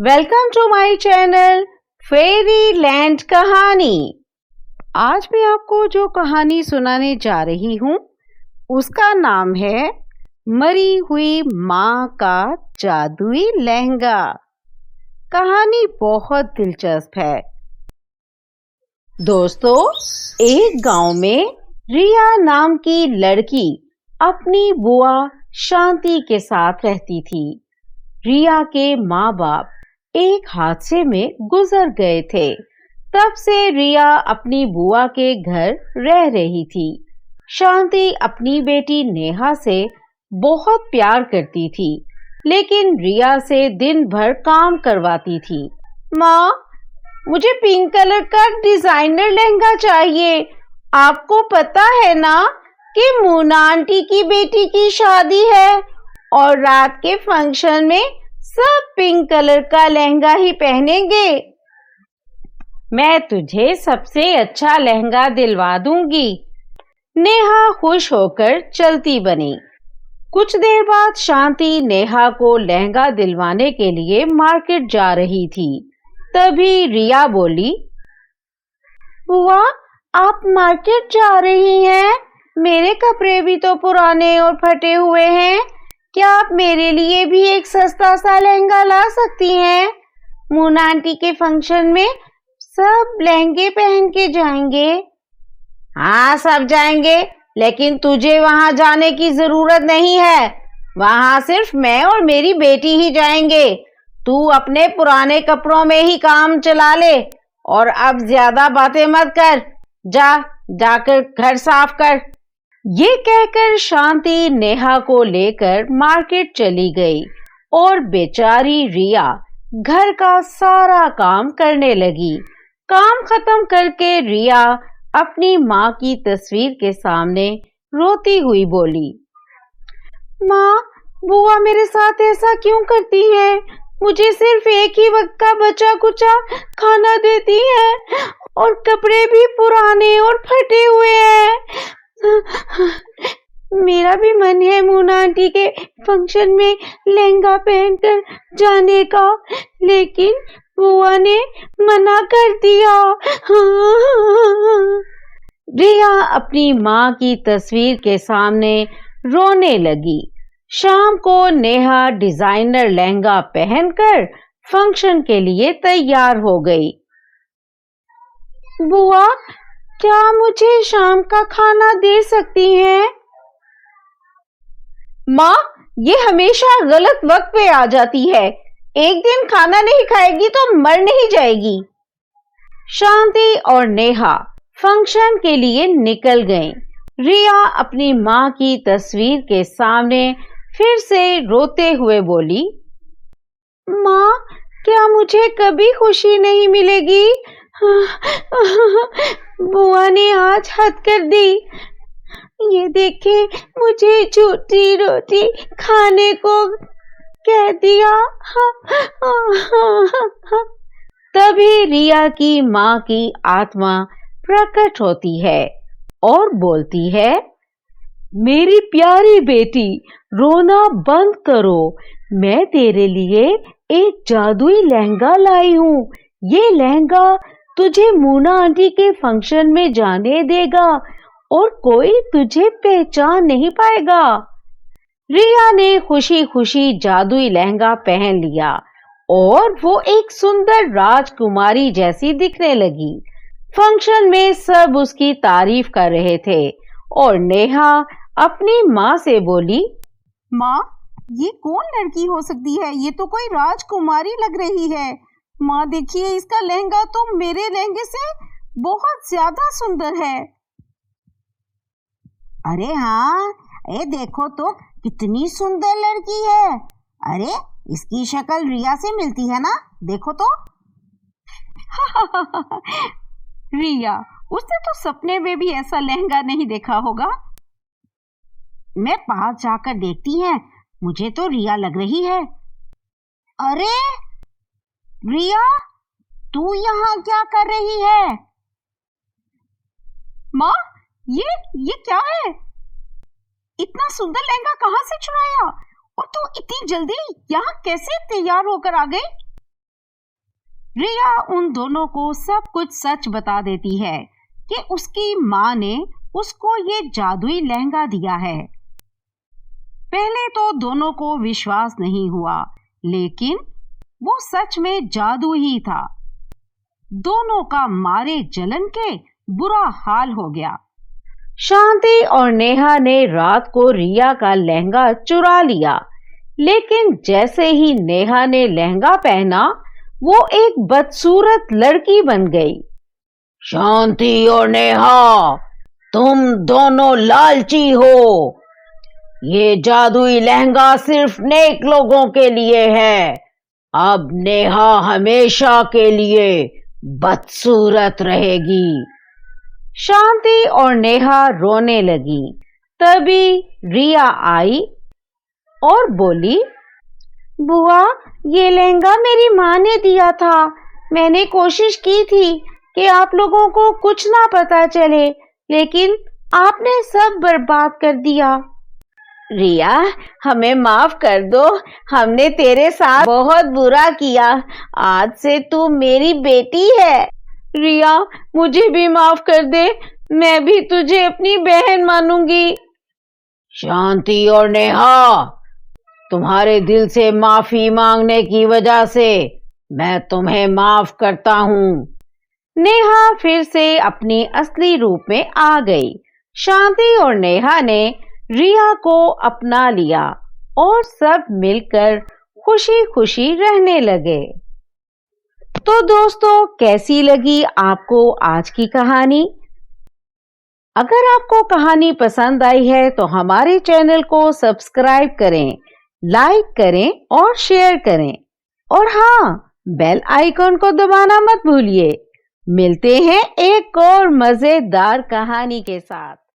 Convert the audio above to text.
Welcome to my channel fairy land कहानी। आज मैं आपको जो कहानी सुनाने जा रही हूँ उसका नाम है मरी हुई माँ का जादुई लहंगा। कहानी बहुत दिलचस्प है। दोस्तों, एक गांव में रिया नाम की लड़की अपनी बुआ शांति के साथ रहती थी। रिया के माँ बाप एक हादसे में गुजर गए थे। तब से रिया अपनी बुआ के घर रह रही थी। शांति अपनी बेटी नेहा से बहुत प्यार करती थी, लेकिन रिया से दिन भर काम करवाती थी। माँ, मुझे पिंक कलर का डिजाइनर लहंगा चाहिए। आपको पता है ना कि मोना आंटी की बेटी की शादी है और रात के फंक्शन में सब पिंक कलर का लहंगा ही पहनेंगे। मैं तुझे सबसे अच्छा लहंगा दिलवा दूंगी। नेहा खुश होकर चलती बनी। कुछ देर बाद शांति नेहा को लहंगा दिलवाने के लिए मार्केट जा रही थी। तभी रिया बोली, बुआ, आप मार्केट जा रही हैं? मेरे कपड़े भी तो पुराने और फटे हुए हैं। क्या आप मेरे लिए भी एक सस्ता सा लहंगा ला सकती हैं? मोना आंटी के फंक्शन में सब लहंगे पहन के जाएंगे। हाँ, सब जाएंगे, लेकिन तुझे वहां जाने की जरूरत नहीं है। वहां सिर्फ मैं और मेरी बेटी ही जाएंगे। तू अपने पुराने कपड़ों में ही काम चला ले और अब ज्यादा बातें मत कर। जाकर घर साफ कर। ये कहकर शांति नेहा को लेकर मार्केट चली गई और बेचारी रिया घर का सारा काम करने लगी। काम खत्म करके रिया अपनी माँ की तस्वीर के सामने रोती हुई बोली, माँ, बुआ मेरे साथ ऐसा क्यों करती है? मुझे सिर्फ एक ही वक्त का बचा कुचा खाना देती है और कपड़े भी पुराने और फटे हुए हैं। मेरा भी मन है मोना आंटी के फंक्शन में लहंगा पहनकर जाने का, लेकिन बुआ ने मना कर दिया। रिया अपनी माँ की तस्वीर के सामने रोने लगी। शाम को नेहा डिजाइनर लहंगा पहनकर फंक्शन के लिए तैयार हो गई। बुआ, क्या मुझे शाम का खाना दे सकती हैं? माँ, ये हमेशा गलत वक्त पे आ जाती है। एक दिन खाना नहीं खाएगी तो मर नहीं जाएगी। शांति और नेहा फंक्शन के लिए निकल गईं। रिया अपनी माँ की तस्वीर के सामने फिर से रोते हुए बोली, माँ, क्या मुझे कभी खुशी नहीं मिलेगी? बुआ ने आज हद कर दी। ये देखे, मुझे झूठी रोटी खाने को कह दिया। तभी रिया की माँ की आत्मा प्रकट होती है और बोलती है, मेरी प्यारी बेटी, रोना बंद करो। मैं तेरे लिए एक जादुई लहंगा लाई हूँ। ये लहंगा तुझे मोना आंटी के फंक्शन में जाने देगा और कोई तुझे पहचान नहीं पाएगा। रिया ने खुशी खुशी जादुई लहंगा पहन लिया और वो एक सुंदर राजकुमारी जैसी दिखने लगी। फंक्शन में सब उसकी तारीफ कर रहे थे और नेहा अपनी माँ से बोली, माँ, ये कौन लड़की हो सकती है? ये तो कोई राजकुमारी लग रही है। माँ, देखिए, इसका लहंगा तो मेरे लहंगे से बहुत ज्यादा सुंदर है। अरे हाँ, ये देखो तो कितनी सुंदर लड़की है। अरे, इसकी शक्ल रिया से मिलती है ना? देखो तो। रिया, उसने तो सपने में भी ऐसा लहंगा नहीं देखा होगा। मैं पास जाकर देखती हैं। मुझे तो रिया लग रही है। अरे रिया, तू यहाँ क्या कर रही है? माँ, ये क्या है? इतना सुंदर लहंगा कहाँ से चुराया? और तू इतनी जल्दी यहाँ कैसे तैयार होकर आ गई? रिया उन दोनों को सब कुछ सच बता देती है कि उसकी माँ ने उसको ये जादुई लहंगा दिया है। पहले तो दोनों को विश्वास नहीं हुआ, लेकिन वो सच में जादू ही था। दोनों का मारे जलन के बुरा हाल हो गया। शांति और नेहा ने रात को रिया का लहंगा चुरा लिया, लेकिन जैसे ही नेहा ने लहंगा पहना, वो एक बदसूरत लड़की बन गई। शांति और नेहा, तुम दोनों लालची हो। ये जादुई लहंगा सिर्फ नेक लोगों के लिए है। अब नेहा हमेशा के लिए बदसूरत रहेगी। शांति और नेहा रोने लगी। तभी रिया आई और बोली, बुआ, ये लहंगा मेरी माँ ने दिया था। मैंने कोशिश की थी कि आप लोगों को कुछ ना पता चले, लेकिन आपने सब बर्बाद कर दिया। रिया, हमें माफ कर दो। हमने तेरे साथ बहुत बुरा किया। आज से तू मेरी बेटी है। रिया, मुझे भी माफ कर दे। मैं भी तुझे अपनी बहन मानूंगी। शांति और नेहा, तुम्हारे दिल से माफी मांगने की वजह से मैं तुम्हें माफ करता हूँ। नेहा फिर से अपनी असली रूप में आ गई। शांति और नेहा ने रिया को अपना लिया और सब मिलकर खुशी खुशी रहने लगे। तो दोस्तों, कैसी लगी आपको आज की कहानी? अगर आपको कहानी पसंद आई है तो हमारे चैनल को सब्सक्राइब करें, लाइक करें और शेयर करें। और हाँ, बेल आइकॉन को दबाना मत भूलिए। मिलते हैं एक और मजेदार कहानी के साथ।